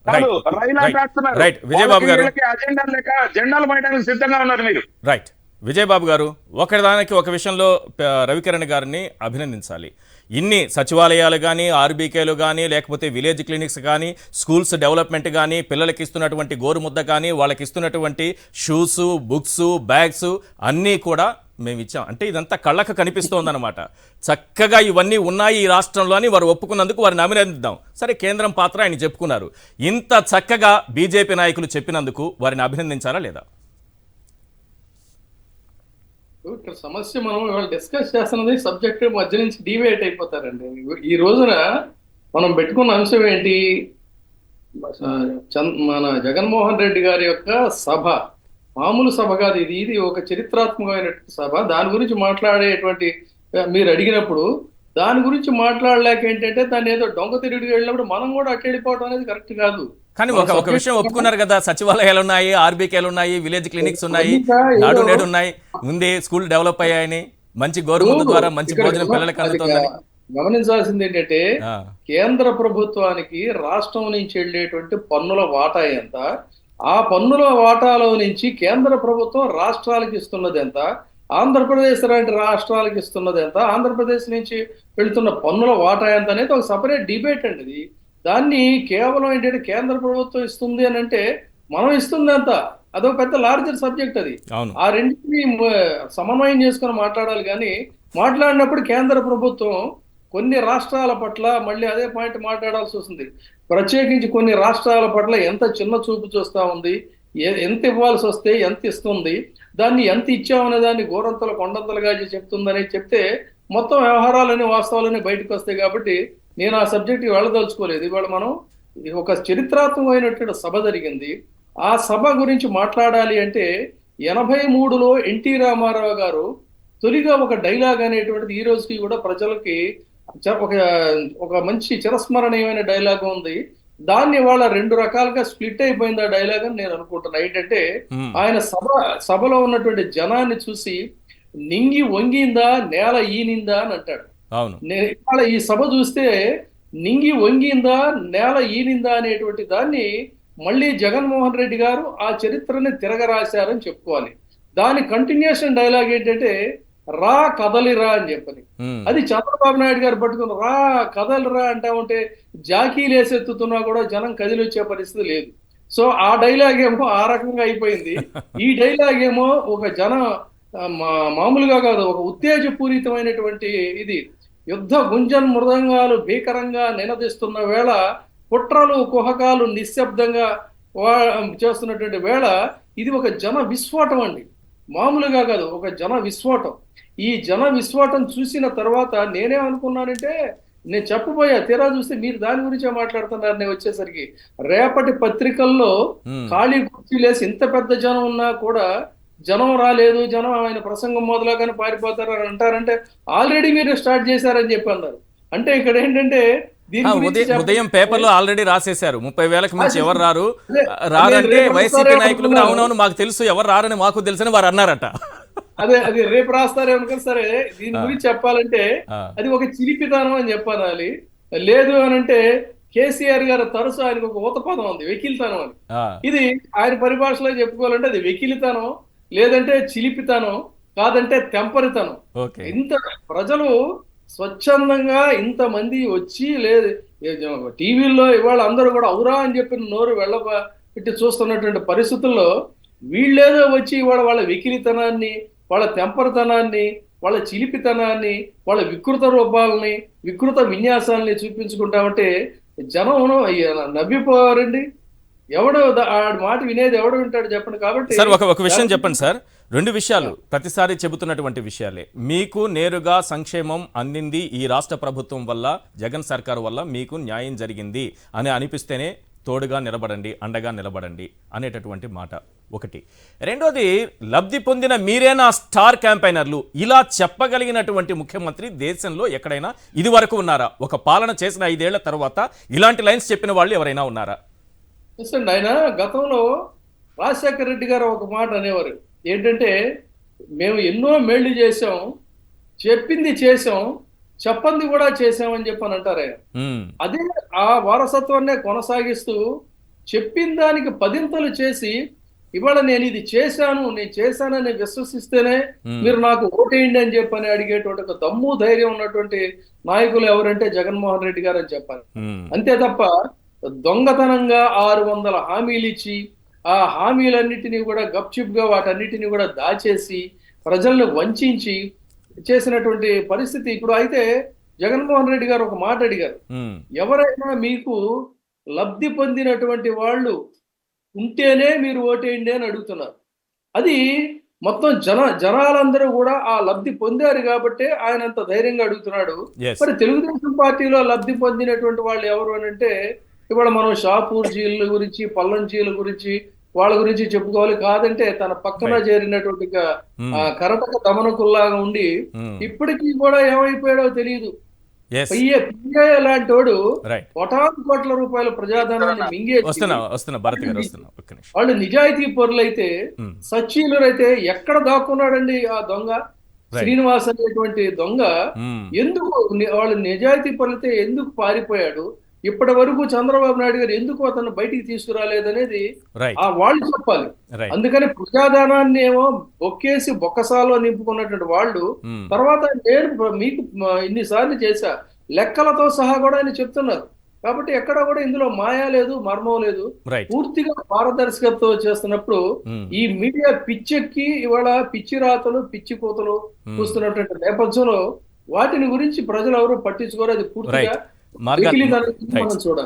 కాదు, right రైలాట్ right రాస్తున్నారు. Right Vijaya Babu వాళ్ళకి గారు, వీళ్ళకి అజెండాలు లేక జెండాలు మోయడానికి సిద్ధంగా ఉన్నారు మీరు. రైట్ విజయబాబు గారు, ఒకదానికి ఒక విషయంలో రవికిరణ్ గారిని అభినందించాలి. ఇన్ని సచివాలయాలు కానీ, ఆర్బీకేలు కానీ, లేకపోతే విలేజ్ క్లినిక్స్ కానీ, స్కూల్స్ డెవలప్మెంట్ కానీ, పిల్లలకి ఇస్తున్నటువంటి గోరుముద్ద కానీ, వాళ్ళకి ఇస్తున్నటువంటి షూస్, బుక్స్, బ్యాగ్స్ అన్నీ కూడా మేము ఇచ్చాం. అంటే ఇదంతా కళ్ళకు కనిపిస్తోందన్నమాట. చక్కగా ఇవన్నీ ఉన్నాయి ఈ రాష్ట్రంలో అని వారు ఒప్పుకున్నందుకు వారిని అభినందిద్దాం. సరే, కేంద్రం పాత్ర ఆయన చెప్పుకున్నారు. ఇంత చక్కగా బీజేపీ నాయకులు చెప్పినందుకు వారిని అభినందించాలా లేదా? ఇక్కడ సమస్య మనం ఇవాళ డిస్కస్ చేస్తున్నది సబ్జెక్ట్ మధ్య నుంచి డివేట్ అయిపోతారండి. ఈ రోజున మనం పెట్టుకున్న అంశం ఏంటి? మన జగన్మోహన్ రెడ్డి గారి యొక్క సభ మామూలు సభ కాదు. ఇది ఒక చరిత్రాత్మకమైనటువంటి సభ. దాని గురించి మాట్లాడేటువంటి మీరు అడిగినప్పుడు దాని గురించి మాట్లాడలేక ఏంటంటే దాన్ని ఏదో డొంక తిరిగి వెళ్ళినప్పుడు మనం కూడా అటు వెళ్ళిపోవడం అనేది కరెక్ట్ కాదు. కానీ ఒక విషయం ఒప్పుకున్నారు కదా, సచివాలయాలు ఉన్నాయి, ఆర్బీకేలు ఉన్నాయి, విలేజ్ క్లినిక్స్ ఉన్నాయి, నాడు నేడు ఉన్నాయి, ముందే స్కూల్ డెవలప్ అయ్యాయని, మంచి గోరుముద్ద ద్వారా మంచి భోజనం పిల్లలకు అందుతుందని. గమనించాల్సింది ఏంటంటే కేంద్ర ప్రభుత్వానికి రాష్ట్రం నుంచి వెళ్ళేటువంటి పన్నుల వాటా ఎంత, ఆ పన్నుల వాటాలో నుంచి కేంద్ర ప్రభుత్వం రాష్ట్రాలకు ఇస్తున్నది ఎంత, ఆంధ్రప్రదేశ్ లాంటి రాష్ట్రాలకు ఇస్తున్నది ఎంత, ఆంధ్రప్రదేశ్ నుంచి వెళ్తున్న పన్నుల వాటా ఎంత అనేది ఒక సపరేట్ డిబేట్ అండి. ఇది దాన్ని కేవలం ఏంటంటే కేంద్ర ప్రభుత్వం ఇస్తుంది అని అంటే మనం ఇస్తుంది ఎంత, అదొక పెద్ద లార్జర్ సబ్జెక్ట్. అది ఆ రెండింటిని సమన్వయం చేసుకొని మాట్లాడాలి. కానీ మాట్లాడినప్పుడు కేంద్ర ప్రభుత్వం కొన్ని రాష్ట్రాల పట్ల మళ్ళీ అదే పాయింట్ మాట్లాడాల్సి వస్తుంది. ప్రత్యేకించి కొన్ని రాష్ట్రాల పట్ల ఎంత చిన్న చూపు చూస్తా ఉంది, ఎంత ఇవ్వాల్సి వస్తే ఎంత ఇస్తుంది, దాన్ని ఎంత ఇచ్చామనే దాన్ని గోరంతలు కొండంతలుగా చెప్తుందని చెప్తే మొత్తం వ్యవహారాలని వాస్తవాలని బయటకు వస్తాయి. కాబట్టి నేను ఆ సబ్జెక్ట్కి వెళ్ళదలుచుకోలేదు. ఇవాళ మనం ఒక చరిత్రాత్మకమైనటువంటి సభ జరిగింది. ఆ సభ గురించి మాట్లాడాలి అంటే 83లో ఎన్టీ రామారావు గారు తొలిగా ఒక డైలాగ్ అనేటువంటిది ఈ రోజుకి కూడా ప్రజలకి ఒక మంచి చిరస్మరణీయమైన డైలాగ్ ఉంది. దాన్ని వాళ్ళ రెండు రకాలుగా స్ప్లిట్ అయిపోయింది ఆ డైలాగ్ అని నేను అనుకుంటున్నా. ఏంటంటే ఆయన సభలో ఉన్నటువంటి జనాన్ని చూసి నింగి వంగిందా నేల ఈనిందా అని అంటాడు. ఇవాళ ఈ సభ చూస్తే నింగి వంగిందా నేల ఈనిందా అనేటువంటి దాన్ని మళ్ళీ జగన్మోహన్ రెడ్డి గారు ఆ చరిత్రని తిరగరాశారని చెప్పుకోవాలి. దాని కంటిన్యూషన్ డైలాగ్ ఏంటంటే రా కదలిరా అని చెప్పని. అది చంద్రబాబు నాయుడు గారు పట్టుకుని రా కదలిరా అంటా ఉంటే జాకీలేసెత్తుతున్నా కూడా జనం కదిలి వచ్చే పరిస్థితి లేదు. సో ఆ డైలాగ్ ఏమో ఆ రకంగా అయిపోయింది. ఈ డైలాగ్ ఏమో ఒక మామూలుగా కాదు, ఒక ఉత్తేజపూరితమైనటువంటి ఇది. యుద్ధ గుంజన్ మృదంగాలు భీకరంగా నినదిస్తున్న వేళ, కుట్రలు కుహకాలు నిశ్శబ్దంగా చేస్తున్నటువంటి వేళ ఇది ఒక జన విస్ఫోటం అండి. మామూలుగా కాదు, ఒక జన విస్ఫోటం. ఈ జన విస్ఫోటం చూసిన తర్వాత నేనేమనుకున్నానంటే, నేను చెప్పబోయా, తీరా చూస్తే మీరు దాని గురించే మాట్లాడుతున్నారు. నేను వచ్చేసరికి రేపటి పత్రికల్లో ఖాళీ కుర్చీలేసి ఇంత పెద్ద జనం ఉన్నా కూడా జనం రాలేదు, జనం ఆయన ప్రసంగం మొదలుగానే పారిపోతారు అని అంటారంటే ఆల్రెడీ మీరు స్టార్ట్ చేశారని చెప్పి అన్నారు. అంటే ఇక్కడ ఏంటంటే ఉదయం పేపర్లో ఆల్రెడీ రాసేశారు 30,000కి మించి ఎవరు రారంటే వైసీపీ నాయకులు కూడా అవునవును మాకు తెలుసు ఎవరు రారని మాకు తెలుసని వారు అన్నారట. అది రేపు రాస్తారేమో. సరే, దీని గురించి చెప్పాలంటే అది ఒక చిలిపితనం అని చెప్పాలి. లేదు అనంటే కేసీఆర్ గారు తరచు ఆయనకు ఒక ఊతపదం ఉంది, వెకిలితనం అని. ఇది ఆయన పరిభాషలో చెప్పుకోవాలంటే అది వెకిలితనం, లేదంటే చిలిపితనం, కాదంటే తెంపరితనం. ఇంత ప్రజలు స్వచ్ఛందంగా ఇంతమంది వచ్చి లేదు టీవీల్లో ఇవాళ అందరూ కూడా అవురా అని చెప్పిన నోరు వెళ్ళబెట్టి చూస్తున్నటువంటి పరిస్థితుల్లో వీళ్ళేదో వచ్చి ఇవాళ వాళ్ళ వెకిలితనాన్ని, వాళ్ళ తెంపరితనాన్ని, వాళ్ళ చిలిపితనాన్ని, వాళ్ళ వికృత రూపాలని, వికృత విన్యాసాలని చూపించుకుంటామంటే జనం నవ్విపోవారండి. ఎవడు మాట వినేది ఎవడు వింటాడు చెప్పండి. కాబట్టి సార్ ఒక విషయం చెప్పండి సార్, రెండు విషయాలు ప్రతిసారి చెబుతున్నటువంటి విషయాలే. మీకు నేరుగా సంక్షేమం అందింది ఈ రాష్ట్ర ప్రభుత్వం వల్ల, జగన్ సర్కారు వల్ల మీకు న్యాయం జరిగింది అని అనిపిస్తేనే తోడుగా నిలబడండి, అండగా నిలబడండి అనేటటువంటి మాట ఒకటి. రెండోది, లబ్ధి పొందిన మీరేనా స్టార్ క్యాంపైనర్లు, ఇలా చెప్పగలిగినటువంటి ముఖ్యమంత్రి దేశంలో ఎక్కడైనా ఇది వరకు ఉన్నారా? ఒక పాలన చేసిన 5 ఏళ్ల తర్వాత ఇలాంటి లైన్స్ చెప్పిన వాళ్ళు ఎవరైనా ఉన్నారా? ఆయన గతంలో రాజశేఖర రెడ్డి గారు ఒక మాట అనేవారు, ఏంటంటే మేము ఎన్నో మేళ్లు చేసాం, చెప్పింది చేసాం, చెప్పంది కూడా చేసామని చెప్పని అంటారే. అదే ఆ వారసత్వాన్నే కొనసాగిస్తూ చెప్పిన దానికి పదింతలు చేసి ఇవాళ నేను ఇది చేశానని విశ్వసిస్తేనే మీరు నాకు ఓటేయండి అని చెప్పని అడిగేటువంటి ఒక దమ్ము ధైర్యం ఉన్నటువంటి నాయకులు ఎవరంటే జగన్మోహన్ రెడ్డి గారు అని చెప్పాలి. అంతే తప్ప దొంగతనంగా 600 హామీలు ఇచ్చి ఆ హామీలన్నిటినీ కూడా గప్చిప్ గా వాటన్నిటిని కూడా దాచేసి ప్రజల్ని వంచి చేసినటువంటి పరిస్థితి ఇప్పుడు. అయితే జగన్మోహన్ రెడ్డి గారు ఒక మాట అడిగారు, ఎవరైనా మీకు లబ్ధి పొందినటువంటి వాళ్ళు ఉంటేనే మీరు ఓటేయండి అని అడుగుతున్నారు. అది మొత్తం జనాలందరూ కూడా ఆ లబ్ధి పొందారు కాబట్టే ఆయన అంత ధైర్యంగా అడుగుతున్నాడు. మరి తెలుగుదేశం పార్టీలో లబ్ధి పొందినటువంటి వాళ్ళు ఎవరు అని అంటే ఇవాళ మనం షాపూర్ జీల గురించి, పల్లం జీల గురించి, వాళ్ళ గురించి చెప్పుకోవాలి. కాదంటే తన పక్కన చేరినటువంటి కరటక దమనకుల్లాగా ఉండి ఇప్పటికీ కూడా ఏమైపోయాడో తెలియదు. లాంటి వాడు కోట్ల రూపాయల ప్రజాధనాన్ని మింగేసి వాళ్ళు నిజాయితీ పరులైతే, సచ్చీలురైతే ఎక్కడ దాక్కున్నాడండి ఆ దొంగ శ్రీనివాస్ అనేటువంటి దొంగ? ఎందుకు వాళ్ళు నిజాయితీ పరులైతే ఎందుకు పారిపోయాడు? ఇప్పటి వరకు చంద్రబాబు నాయుడు గారు ఎందుకు అతను బయటికి తీసుకురాలేదనేది వాళ్ళు చెప్పాలి. అందుకని ప్రజాధనాన్ని ఏమో బొక్కేసి బొక్కసాలో నింపుకున్నటువంటి వాళ్ళు తర్వాత నేను మీకు ఇన్నిసార్లు చేశా లెక్కలతో సహా కూడా ఆయన చెప్తున్నారు. కాబట్టి ఎక్కడ కూడా ఇందులో మాయా లేదు, మర్మం లేదు. పూర్తిగా పారదర్శకతతో చేస్తున్నప్పుడు ఈ మీడియా పిచ్చెక్కి ఇవాళ పిచ్చి రాతలు, పిచ్చి కూతలు చూస్తున్నటువంటి నేపథ్యంలో వాటిని గురించి ప్రజలు ఎవరు పట్టించుకోరు. అది పూర్తిగా మనం చూడాలి.